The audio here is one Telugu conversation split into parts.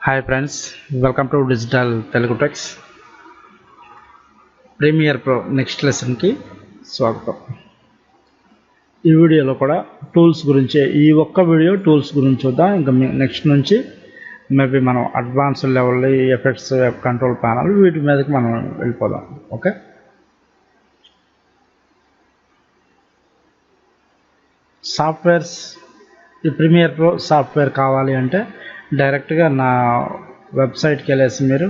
Hi friends, welcome to Digital Telugu Text Premiere Pro next lesson కి స్వాగతం. ఈ వీడియోలో కూడా టూల్స్ గురించి ఈ ఒక్క వీడియో టూల్స్ గురించి చూద్దాం. ఇంకా నెక్స్ట్ నుంచి మేబీ మనం advance level effects control panel వీటి మీదకి మనం వెళ్ళిపోదాం. ఓకే, సాఫ్ట్వేర్స్ ఈ ప్రీమియర్ ప్రో సాఫ్ట్వేర్ కావాలి అంటే డైరెక్ట్గా నా వెబ్సైట్కి వెళ్ళేసి మీరు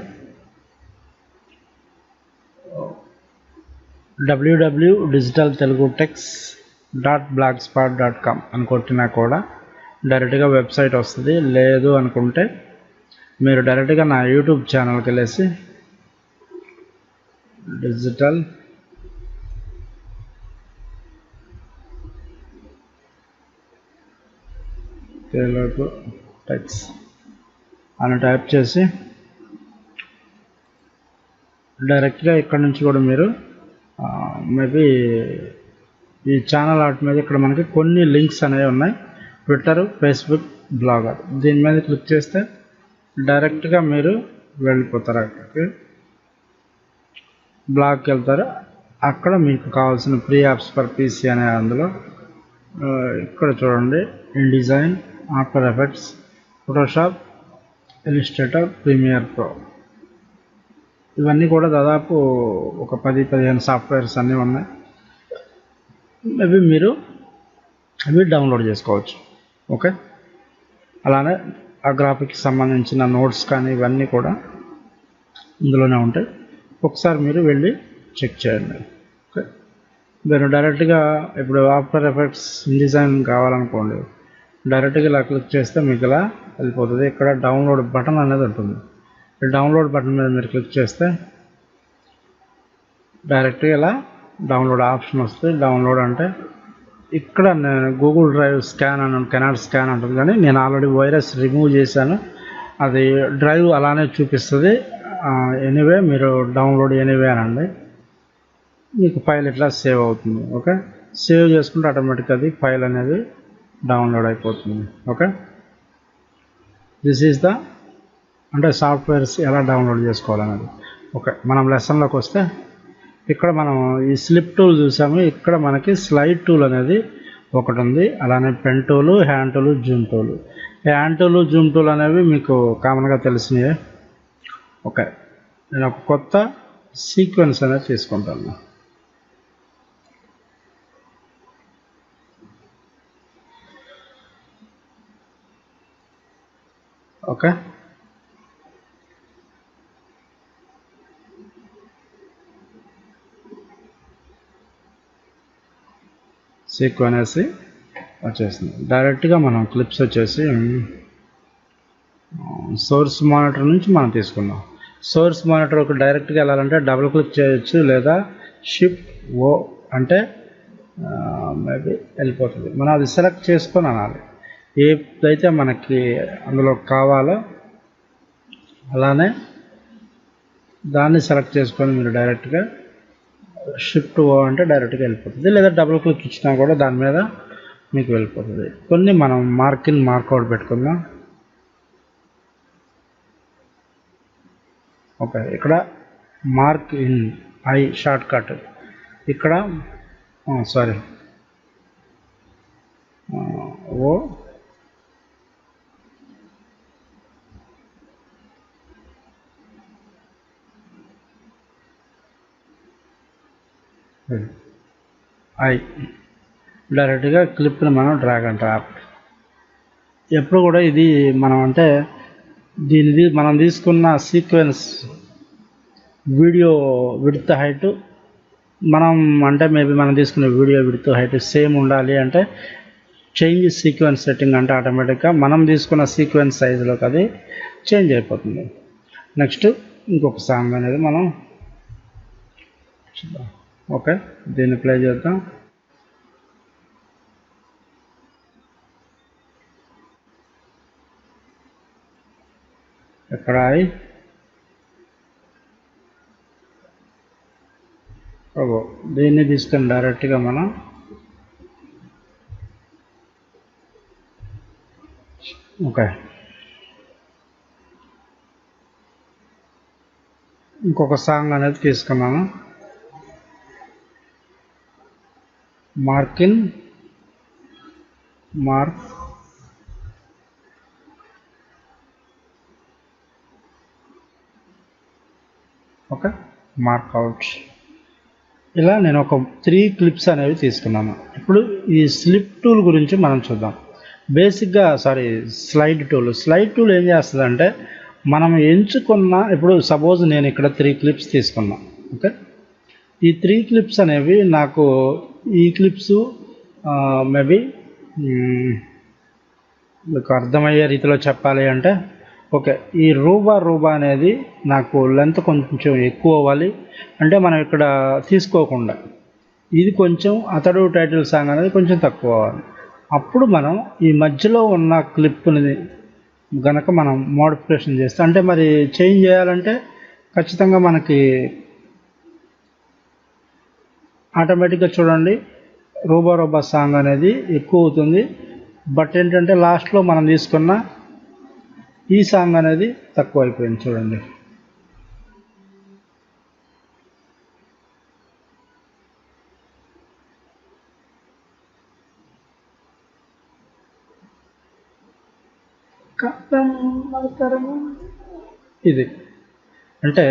www.digitaltelugutext.blogspot.com అని కొట్టినా కూడా డైరెక్ట్గా వెబ్సైట్ వస్తుంది. లేదు అనుకుంటే మీరు డైరెక్ట్గా నా యూట్యూబ్ ఛానల్కి వెళ్ళేసి డిజిటల్ తెలుగు టెక్స్ట్ అని టైప్ చేసి డైరెక్ట్గా ఇక్కడ నుంచి కూడా మీరు మేబీ ఈ ఛానల్ ఆర్ట్ మీద ఇక్కడ మనకి కొన్ని లింక్స్ అనేవి ఉన్నాయి. Twitter, Facebook, blogger. దీని మీద క్లిక్ చేస్తే డైరెక్ట్గా మీరు వెళ్ళిపోతారు. అక్కడికి బ్లాగ్కి వెళ్తారు. అక్కడ మీకు కావాల్సిన ఫ్రీ యాప్స్ ఫర్ పీసీ అనే అందులో ఇక్కడ చూడండి InDesign, After Effects, Photoshop, Illustrator, Premiere Pro ఇవన్నీ కూడా దాదాపు ఒక 10-15 సాఫ్ట్వేర్స్ అన్నీ ఉన్నాయి. మేబీ మీరు అవి డౌన్లోడ్ చేసుకోవచ్చు. ఓకే, అలానే ఆ గ్రాఫిక్కి సంబంధించిన నోట్స్ కానీ ఇవన్నీ కూడా ఇందులోనే ఉంటాయి. ఒకసారి మీరు వెళ్ళి చెక్ చేయండి. ఓకే, మీరు డైరెక్ట్గా ఇప్పుడు ఆఫ్టర్ ఎఫెక్ట్స్ InDesign కావాలనుకోండి, డైరెక్ట్గా ఇలా క్లిక్ చేస్తే మీకు ఇలా వెళ్ళిపోతుంది. ఇక్కడ డౌన్లోడ్ బటన్ అనేది ఉంటుంది. ఈ డౌన్లోడ్ బటన్ మీద మీరు క్లిక్ చేస్తే డైరెక్ట్గా ఇలా డౌన్లోడ్ ఆప్షన్ వస్తుంది. డౌన్లోడ్ అంటే ఇక్కడ నేను గూగుల్ డ్రైవ్ స్కాన్ అని కెనాట్ స్కాన్ అంటుంది, కానీ నేను ఆల్రెడీ వైరస్ రిమూవ్ చేశాను. అది డ్రైవ్ అలానే చూపిస్తుంది. ఎనీవే మీరు డౌన్లోడ్ ఎనీవే అనండి, మీకు ఫైల్ ఇట్లా సేవ్ అవుతుంది. ఓకే, సేవ్ చేసుకుంటే ఆటోమేటిక్గా అది ఫైల్ అనేది డౌన్లోడ్ అయిపోతుంది. ఓకే, దిస్ ఈజ్ ద అంటే సాఫ్ట్వేర్స్ ఎలా డౌన్లోడ్ చేసుకోవాలనేది. ఓకే, మనం లెసన్లోకి వస్తే ఇక్కడ మనం ఈ స్లిప్ టూల్ చూసాము. ఇక్కడ మనకి స్లైడ్ టూల్ అనేది ఒకటి ఉంది. అలానే pen tool, hand tool, Zoom tool. Hand tool, Zoom tool అనేవి మీకు కామన్గా తెలిసినవే. ఓకే, నేను ఒక కొత్త సీక్వెన్స్ అనేది తీసుకుంటాను. ఓకే, సీక్వెన్స్ వచ్చేసింది. డైరెక్ట్గా మనం క్లిప్స్ వచ్చేసి సోర్స్ మానిటర్ నుంచి మనం తీసుకుందాం. సోర్స్ మానిటర్కి డైరెక్ట్గా వెళ్ళాలంటే డబుల్ క్లిక్ చేయొచ్చు, లేదా Shift-O అంటే మేబీ వెళ్ళిపోతుంది. మనం అది సెలెక్ట్ చేసుకొని అనాలి ఏదైతే మనకి అందులో కావాలో. అలానే దాన్ని సెలెక్ట్ చేసుకొని మీరు డైరెక్ట్గా Shift-O అంటే డైరెక్ట్గా వెళ్ళిపోతుంది, లేదా డబుల్ క్లిక్ ఇచ్చినా కూడా దాని మీద మీకు వెళ్ళిపోతుంది. కొన్ని మనం మార్కౌట్ పెట్టుకుందాం. ఓకే, ఇక్కడ mark in I short cut, ఇక్కడ సారీ ఓ ఐ డైరెక్ట్గా క్లిప్ని మనం డ్రాగ్ అండ్ డ్రాప్. ఎప్పుడు కూడా ఇది మనం అంటే దీనిది మనం తీసుకున్న సీక్వెన్స్ వీడియో విడ్త్ హైట్ మనం అంటే మేబీ మనం తీసుకున్న వీడియో విడ్త్ హైట్ సేమ్ ఉండాలి అంటే చేంజ్ సీక్వెన్స్ సెట్టింగ్ అంటే ఆటోమేటిక్గా మనం తీసుకున్న సీక్వెన్స్ సైజులోకి అది చేంజ్ అయిపోతుంది. నెక్స్ట్ ఇంకొక సాంగ్ అనేది మనం చూద్దాం. ఓకే, దీన్ని ప్లే చేద్దాం. ఎక్కడ దీన్ని తీసుకొని డైరెక్ట్గా మనం ఓకే ఇంకొక సాంగ్ అనేది తీసుకున్నాను. Mark okay, mark out. ఇలా నేను ఒక 3 క్లిప్స్ అనేవి తీసుకున్నాను. ఇప్పుడు ఈ స్లిప్ టూల్ గురించి మనం చూద్దాం. బేసిక్గా స్లైడ్ టూల్ ఏం చేస్తుందంటే మనం ఎంచుకున్న, ఇప్పుడు సపోజ్ నేను ఇక్కడ 3 క్లిప్స్ తీసుకున్నా. ఓకే, ఈ 3 క్లిప్స్ అనేవి నాకు ఈ క్లిప్స్ మేబీ మీకు అర్థమయ్యే రీతిలో చెప్పాలి అంటే, ఓకే, ఈ రూబా అనేది నాకు లెంత్ కొంచెం ఎక్కువ అవ్వాలి అంటే మనం ఇక్కడ తీసుకోకుండా ఇది కొంచెం అతడు టైటిల్ సాంగ్ అనేది కొంచెం తక్కువ అవ్వాలి. అప్పుడు మనం ఈ మధ్యలో ఉన్న క్లిప్ని గనక మనం మోడిఫికేషన్ చేస్తే, అంటే మరి చేంజ్ చేయాలంటే ఖచ్చితంగా మనకి ఆటోమేటిక్గా చూడండి రూబా సాంగ్ అనేది ఎక్కువ అవుతుంది. బట్ ఏంటంటే లాస్ట్లో మనం తీసుకున్న ఈ సాంగ్ అనేది తక్కువ అయిపోయింది చూడండి. ఇది అంటే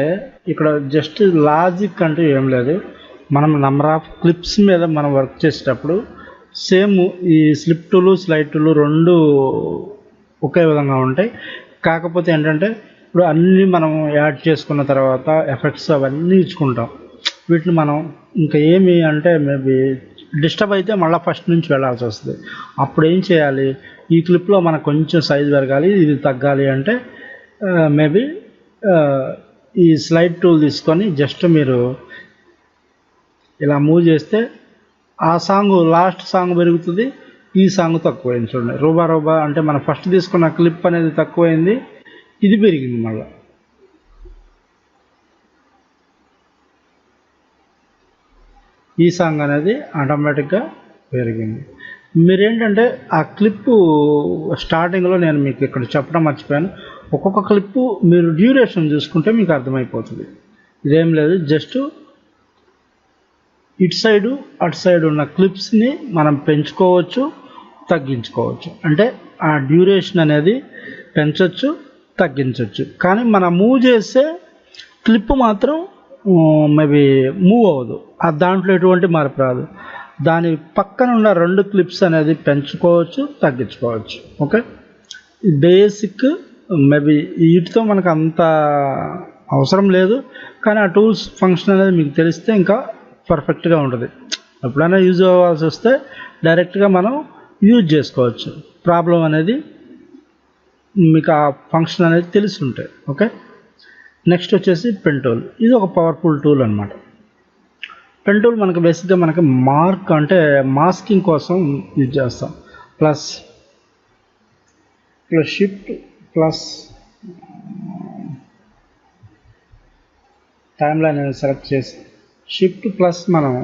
ఇక్కడ జస్ట్ లాజిక్ అంటూ ఏం లేదు. మనం నెంబర్ ఆఫ్ క్లిప్స్ మీద మనం వర్క్ చేసేటప్పుడు సేమ్ ఈ స్లిప్ టూలు స్లైడ్ టూలు రెండు ఒకే విధంగా ఉంటాయి. కాకపోతే ఏంటంటే ఇప్పుడు అన్నీ మనం యాడ్ చేసుకున్న తర్వాత ఎఫెక్ట్స్ అవన్నీ ఇచ్చుకుంటాం. వీటిని మనం ఇంకా ఏమి అంటే మేబీ డిస్టర్బ్ అయితే మళ్ళీ ఫస్ట్ నుంచి వెళ్ళాల్సి వస్తుంది. అప్పుడు ఏం చేయాలి, ఈ క్లిప్లో మనకు కొంచెం సైజ్ పెరగాలి, ఇది తగ్గాలి అంటే మేబీ ఈ స్లైడ్ టూల్ తీసుకొని జస్ట్ మీరు ఇలా మూవ్ చేస్తే ఆ సాంగ్ లాస్ట్ సాంగ్ పెరుగుతుంది, ఈ సాంగ్ తక్కువైంది చూడండి. రూబా అంటే మనం ఫస్ట్ తీసుకున్న క్లిప్ అనేది తక్కువైంది, ఇది పెరిగింది మళ్ళీ. ఈ సాంగ్ అనేది ఆటోమేటిక్గా పెరిగింది. మీరేంటంటే ఆ క్లిప్పు స్టార్టింగ్లో నేను మీకు ఇక్కడ చెప్పడం మర్చిపోయాను. ఒక్కొక్క క్లిప్పు మీరు డ్యూరేషన్ చూసుకుంటే మీకు అర్థమైపోతుంది. ఇదేం లేదు, జస్ట్ ఇటు సైడు అటు సైడ్ ఉన్న క్లిప్స్ని మనం పెంచుకోవచ్చు, తగ్గించుకోవచ్చు. అంటే ఆ డ్యూరేషన్ అనేది పెంచవచ్చు, తగ్గించవచ్చు. కానీ మనం మూవ్ చేస్తే క్లిప్ మాత్రం మేబీ మూవ్ అవ్వదు, దాంట్లో ఎటువంటి మార్పు రాదు. దాని పక్కన ఉన్న 2 క్లిప్స్ అనేది పెంచుకోవచ్చు, తగ్గించుకోవచ్చు. ఓకే, బేసిక్ మేబీ వీటితో మనకు అంత అవసరం లేదు, కానీ ఆ టూల్స్ ఫంక్షన్ అనేది మీకు తెలిస్తే ఇంకా పర్ఫెక్ట్గా ఉంటుంది. ఎప్పుడైనా యూజ్ అవ్వాల్సి వస్తే డైరెక్ట్గా మనం యూజ్ చేసుకోవచ్చు. ప్రాబ్లం అనేది మీకు ఆ ఫంక్షన్ అనేది తెలిసి ఉంటాయి. ఓకే, నెక్స్ట్ వచ్చేసి పెన్ టూల్. ఇది ఒక పవర్ఫుల్ టూల్ అనమాట. పెన్ టూల్ మనకు బేసిక్గా మనకి మార్క్ అంటే మాస్కింగ్ కోసం యూజ్ చేస్తాం. Plus shift plus time line అనేది సెలెక్ట్ చేసి షిఫ్ట్ ప్లస్ మనం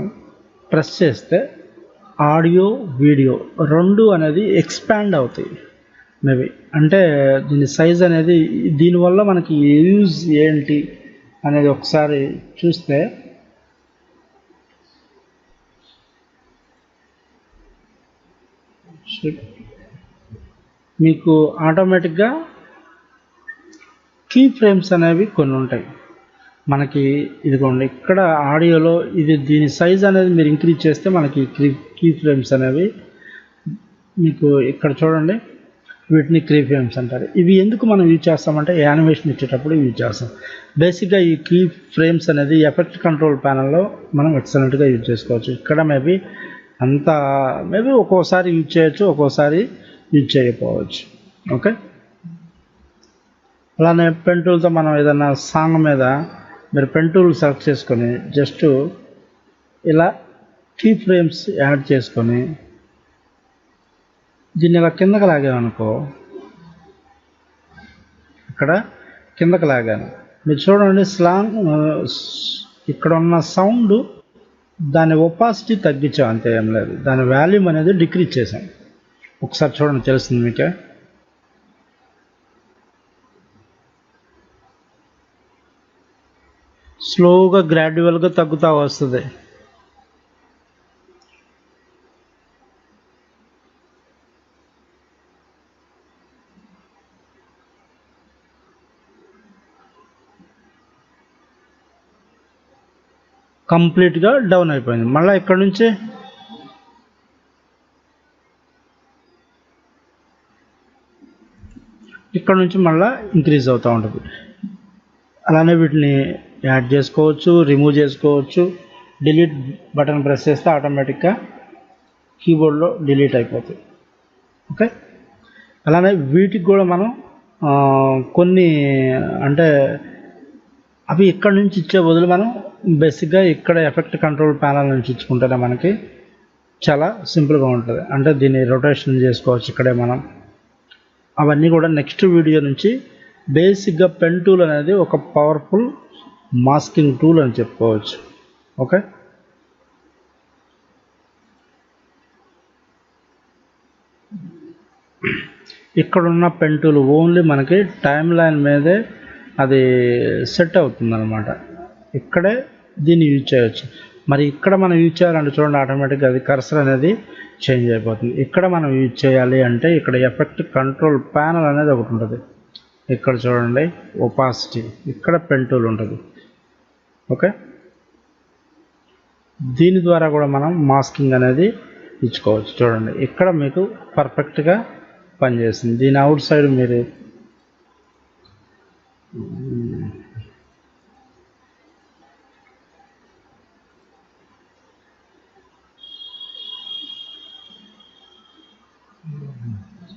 ప్రెస్ చేస్తే ఆడియో వీడియో రెండు అనేది ఎక్స్పాండ్ అవుతాయి. మేబీ అంటే దీని సైజ్ అనేది, దీనివల్ల మనకి యూజ్ ఏంటి అనేది ఒకసారి చూస్తే మీకు ఆటోమేటిక్గా కీ ఫ్రేమ్స్ అనేవి కొన్ని ఉంటాయి మనకి. ఇదిగోండి ఇక్కడ ఆడియోలో దీని సైజ్ అనేది మీరు ఇంక్రీజ్ చేస్తే మనకి కీ ఫ్రేమ్స్ అనేవి మీకు ఇక్కడ చూడండి, వీటిని కీ ఫ్రేమ్స్ అంటారు. ఇవి ఎందుకు మనం యూజ్ చేస్తామంటే యానిమేషన్ ఇచ్చేటప్పుడు యూజ్ చేస్తాం. బేసిక్గా ఈ కీ ఫ్రేమ్స్ అనేది ఎఫెక్ట్ కంట్రోల్ ప్యానల్లో మనం ఎక్సలెంట్గా యూజ్ చేసుకోవచ్చు. ఇక్కడ మేబీ ఒక్కోసారి యూజ్ చేయొచ్చు, ఒక్కోసారి యూజ్ చేయకపోవచ్చు. ఓకే, అలానే పెన్ టూల్తో మనం ఏదైనా సాంగ్ మీద మీరు పెన్ టూల్ సెలెక్ట్ చేసుకొని జస్ట్ ఇలా కీ ఫ్రేమ్స్ యాడ్ చేసుకొని దీన్ని ఇలా కిందకి లాగామనుకో, ఇక్కడ కిందకి లాగాను, మీరు చూడండి ఇక్కడ ఉన్న సౌండ్ దాని ఒపాసిటీ తగ్గించాం, అంతే, ఏం లేదు. దాని వాల్యూమ్ అనేది డిక్రీజ్ చేసాం. ఒకసారి చూడండి, తెలుస్తుంది మీకే. స్లోగా గ్రాడ్యువల్గా తగ్గుతూ వస్తుంది. కంప్లీట్గా డౌన్ అయిపోయింది. మళ్ళీ ఇక్కడ నుంచి మళ్ళీ ఇంక్రీజ్ అవుతూ ఉంటుంది. అలానే వీటిని యాడ్ చేసుకోవచ్చు, రిమూవ్ చేసుకోవచ్చు. డిలీట్ బటన్ ప్రెస్ చేస్తే ఆటోమేటిక్గా కీబోర్డ్లో డిలీట్ అయిపోతుంది. ఓకే, అలానే వీటికి కూడా మనం కొన్ని అంటే అవి ఇక్కడ నుంచి ఇచ్చే బదులు మనం బేసిక్గా ఇక్కడ ఎఫెక్ట్ కంట్రోల్ ప్యానల్ నుంచి ఇచ్చుకుంటేనే మనకి చాలా సింపుల్గా ఉంటుంది. అంటే దీన్ని రొటేషన్ చేసుకోవచ్చు ఇక్కడే మనం. అవన్నీ కూడా నెక్స్ట్ వీడియో నుంచి. బేసిక్గా పెన్ టూల్ అనేది ఒక పవర్ఫుల్ మాస్కింగ్ టూల్ అని చెప్పుకోవచ్చు. ఓకే, ఇక్కడున్న పెన్ టూల్ ఓన్లీ మనకి టైమ్ లైన్ మీదే అది సెట్ అవుతుందన్నమాట. ఇక్కడే దీన్ని యూజ్ చేయవచ్చు. మరి ఇక్కడ మనం యూజ్ చేయాలంటే చూడండి, ఆటోమేటిక్గా అది కర్సర్ అనేది చేంజ్ అయిపోతుంది. ఇక్కడ మనం యూజ్ చేయాలి అంటే ఇక్కడ ఎఫెక్ట్ కంట్రోల్ ప్యానల్ అనేది ఒకటి ఉంటుంది. ఇక్కడ చూడండి ఒపాసిటీ, ఇక్కడ పెన్ టూల్ ఉంటుంది. ఓకే, దీని ద్వారా కూడా మనం మాస్కింగ్ అనేది ఇచ్చుకోవచ్చు. చూడండి ఇక్కడ మీకు పర్ఫెక్ట్గా పనిచేస్తుంది. దీని అవుట్ సైడ్ మీరు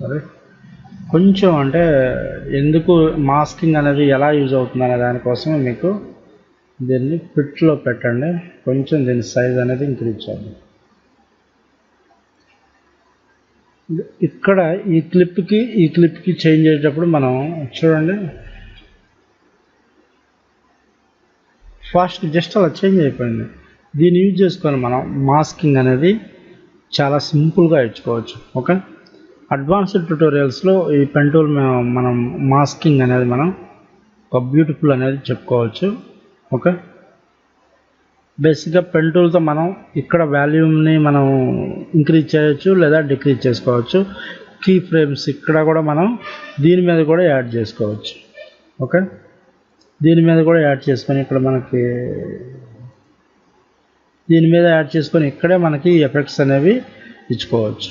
సరే కొంచెం అంటే ఎందుకు మాస్కింగ్ అనేది ఎలా యూజ్ అవుతుంది అనే దానికోసం మీకు దీన్ని ఫిట్లో పెట్టండి. కొంచెం దీని సైజ్ అనేది ఇంక్రీజ్ చేయండి. ఇక్కడ ఈ క్లిప్కి చేంజ్ అయ్యేటప్పుడు మనం చూడండి ఫాస్ట్ జస్ట్ అలా చేంజ్ అయిపోయింది. దీన్ని యూజ్ చేసుకొని మనం మాస్కింగ్ అనేది చాలా సింపుల్గా ఇచ్చుకోవచ్చు. ఓకే, అడ్వాన్స్డ్ ట్యుటోరియల్స్లో ఈ పెన్ టూల్ మనం మాస్కింగ్ అనేది మనం ఒక బ్యూటిఫుల్ అనేది చెప్పుకోవచ్చు. ఓకే, బేసిక్గా పెన్ టూల్తో మనం ఇక్కడ వాల్యూమ్ని మనం ఇంక్రీజ్ చేయొచ్చు లేదా డిక్రీజ్ చేసుకోవచ్చు. కీ ఫ్రేమ్స్ ఇక్కడ కూడా మనం దీని మీద కూడా యాడ్ చేసుకోవచ్చు. ఓకే, దీని మీద కూడా యాడ్ చేసుకొని ఇక్కడ మనకి దీని మీద యాడ్ చేసుకొని ఇక్కడే మనకి ఎఫెక్ట్స్ అనేవి ఇచ్చుకోవచ్చు.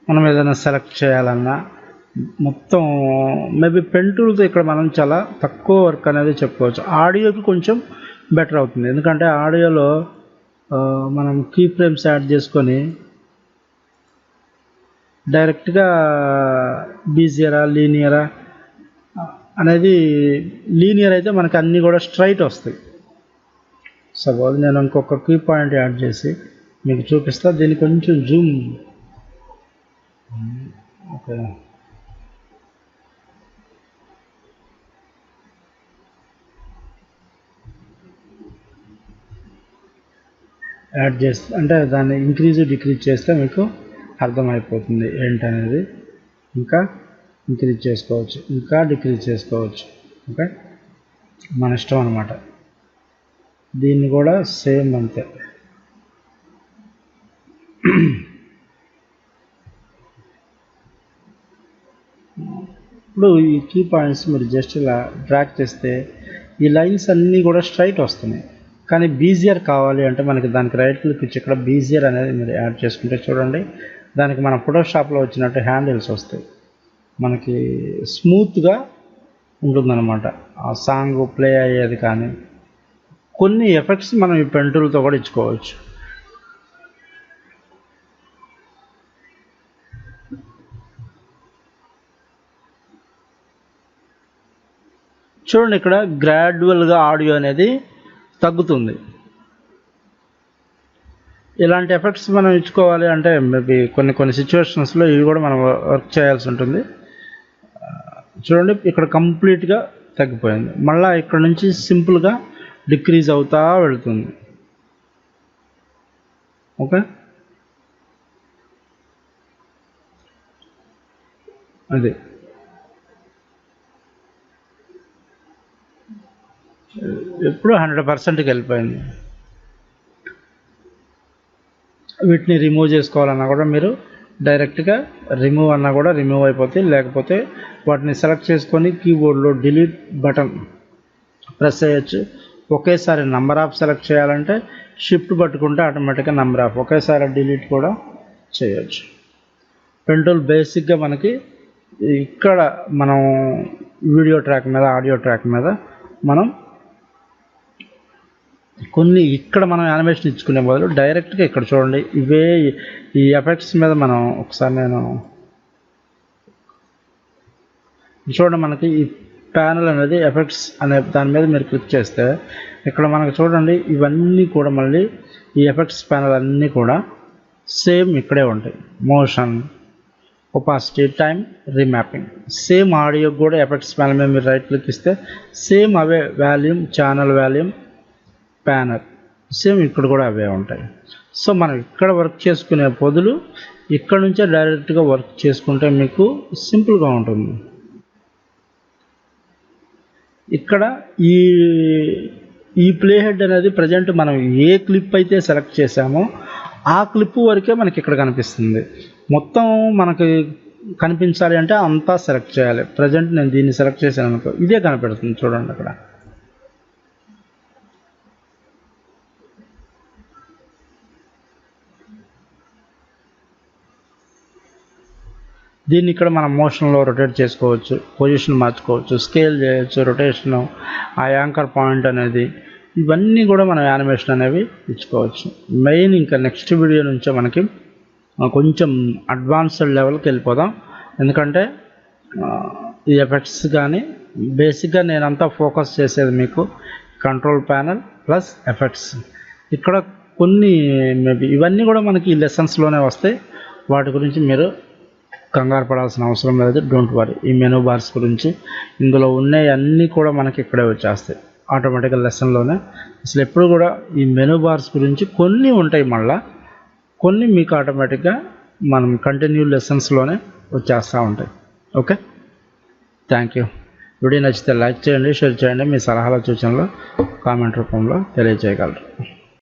మనం ఏదైనా సెలెక్ట్ చేయాలన్నా మొత్తం మేబీ పెన్ టూల్తో ఇక్కడ మనం చాలా తక్కువ వర్క్ అనేది చెప్పుకోవచ్చు. ఆడియోకి కొంచెం బెటర్ అవుతుంది, ఎందుకంటే ఆడియోలో మనం కీ ఫ్రేమ్స్ యాడ్ చేసుకొని డైరెక్ట్గా బీజియరా లీనియరా అనేది లీనియర్ అయితే మనకి అన్నీ కూడా స్ట్రైట్ వస్తాయి. సపోజ్ నేను ఇంకొక కీ పాయింట్ యాడ్ చేసి మీకు చూపిస్తా. దీన్ని కొంచెం జూమ్. ఓకే, యాడ్ చేస్తే అంటే దాన్ని ఇంక్రీజ్ డిక్రీజ్ చేస్తే మీకు అర్థమైపోతుంది ఏంటనేది. ఇంకా ఇంక్రీజ్ చేసుకోవచ్చు, ఇంకా డిక్రీజ్ చేసుకోవచ్చు. ఓకే, మన ఇష్టం అన్నమాట. దీన్ని కూడా సేమ్ అంతే. ఇప్పుడు ఈ కీ పాయింట్స్ మీరు జస్ట్ ఇలా డ్రాగ్ చేస్తే ఈ లైన్స్ అన్నీ కూడా స్ట్రైట్ వస్తున్నాయి. కానీ బీజియర్ కావాలి అంటే మనకి దానికి రైట్ క్లిక్ ఇచ్చి ఇక్కడ బీజియర్ అనేది మీరు యాడ్ చేసుకుంటే చూడండి, దానికి మన ఫోటోషాప్లో వచ్చినట్టు హ్యాండిల్స్ వస్తాయి. మనకి స్మూత్గా ఉంటుందన్నమాట ఆ సాంగ్ ప్లే అయ్యేది. కానీ కొన్ని ఎఫెక్ట్స్ మనం ఈ పెన్ టూల్తో కూడా ఇచ్చుకోవచ్చు. చూడండి ఇక్కడ గ్రాడ్యువల్గా ఆడియో అనేది తగ్గుతుంది. ఇలాంటి ఎఫెక్ట్స్ మనం ఇచ్చుకోవాలి అంటే మేబీ కొన్ని సిచ్యువేషన్స్లో ఇవి కూడా మనం వర్క్ చేయాల్సి ఉంటుంది. చూడండి ఇక్కడ కంప్లీట్గా తగ్గిపోయింది. మళ్ళీ ఇక్కడ నుంచి సింపుల్గా డిక్రీజ్ అవుతూ వెళుతుంది. ఓకే, అది ఎప్పుడు 100%కి వెళ్ళిపోయింది. వీటిని రిమూవ్ చేసుకోవాలన్నా కూడా మీరు డైరెక్ట్గా రిమూవ్ అన్నా కూడా రిమూవ్ అయిపోతాయి. లేకపోతే వాటిని సెలెక్ట్ చేసుకొని కీబోర్డ్లో డిలీట్ బటన్ ప్రెస్ చేయొచ్చు. ఒకేసారి నంబర్ ఆఫ్ సెలెక్ట్ చేయాలంటే షిఫ్ట్ పట్టుకుంటే ఆటోమేటిక్గా నంబర్ ఆఫ్ ఒకేసారి డిలీట్ కూడా చేయొచ్చు. పెన్ టూల్ బేసిక్గా మనకి ఇక్కడ మనం వీడియో ట్రాక్ మీద ఆడియో ట్రాక్ మీద మనం కొన్ని ఇక్కడ మనం యానిమేషన్ ఇచ్చుకునే బదులు డైరెక్ట్గా ఇక్కడ చూడండి ఇవే ఈ ఎఫెక్ట్స్ మీద మనం ఒకసారి నేను చూడండి మనకి ఈ ప్యానల్ అనేది ఎఫెక్ట్స్ అనే దాని మీద మీరు క్లిక్ చేస్తే ఇక్కడ మనకు చూడండి ఇవన్నీ కూడా మళ్ళీ ఈ ఎఫెక్ట్స్ ప్యానల్ అన్నీ కూడా సేమ్ ఇక్కడే ఉంటాయి. Motion, opacity, time, remapping. Same audio కూడా ఎఫెక్ట్స్ ప్యానల్ మీద మీరు రైట్ క్లిక్ ఇస్తే సేమ్ అవే volume, channel volume, panel same ఇక్కడ కూడా అవే ఉంటాయి. సో మనం ఇక్కడ వర్క్ చేసుకునే బదులు ఇక్కడ నుంచే డైరెక్ట్గా వర్క్ చేసుకుంటే మీకు సింపుల్గా ఉంటుంది. ఇక్కడ ఈ ప్లే హెడ్ అనేది ప్రజెంట్ మనం ఏ క్లిప్ అయితే సెలెక్ట్ చేసామో ఆ క్లిప్ వరకే మనకి ఇక్కడ కనిపిస్తుంది. మొత్తం మనకి కనిపించాలి అంటే అంతా సెలెక్ట్ చేయాలి. ప్రజెంట్ నేను దీన్ని సెలెక్ట్ చేశాను అనుకో ఇదే కనిపెడుతుంది చూడండి. అక్కడ దీన్ని ఇక్కడ మనం మోషన్లో రొటేట్ చేసుకోవచ్చు, పొజిషన్ మార్చుకోవచ్చు, స్కేల్ చేయొచ్చు, రొటేషన్, ఆ యాంకర్ పాయింట్ అనేది ఇవన్నీ కూడా మనం యానిమేషన్ అనేవి ఇచ్చుకోవచ్చు. మెయిన్ ఇంకా నెక్స్ట్ వీడియో నుంచే మనకి కొంచెం అడ్వాన్స్డ్ లెవెల్కి వెళ్ళిపోదాం. ఎందుకంటే ఈ ఎఫెక్ట్స్ కానీ బేసిక్గా నేనంతా ఫోకస్ చేసేది మీకు కంట్రోల్ ప్యానల్ ప్లస్ ఎఫెక్ట్స్. ఇక్కడ కొన్ని మేబీ ఇవన్నీ కూడా మనకి ఈ లెసన్స్లోనే వస్తాయి. వాటి గురించి మీరు కంగారు పడాల్సిన అవసరం లేదు. Don't worry. ఈ మెనూ బార్స్ గురించి ఇందులో ఉన్నాయి అన్నీ కూడా మనకి ఇక్కడే వచ్చేస్తాయి ఆటోమేటిక్గా లెసన్లోనే. అసలు ఎప్పుడు కూడా ఈ మెనూ బార్స్ గురించి కొన్ని ఉంటాయి, మళ్ళీ కొన్ని మీకు ఆటోమేటిక్గా మనం కంటిన్యూ లెసన్స్లోనే వచ్చేస్తూ ఉంటాయి. Okay, thank you. వీడియో నచ్చితే లైక్ చేయండి, షేర్ చేయండి, మీ సలహాల సూచనలు కామెంట్ రూపంలో తెలియజేయగలరు.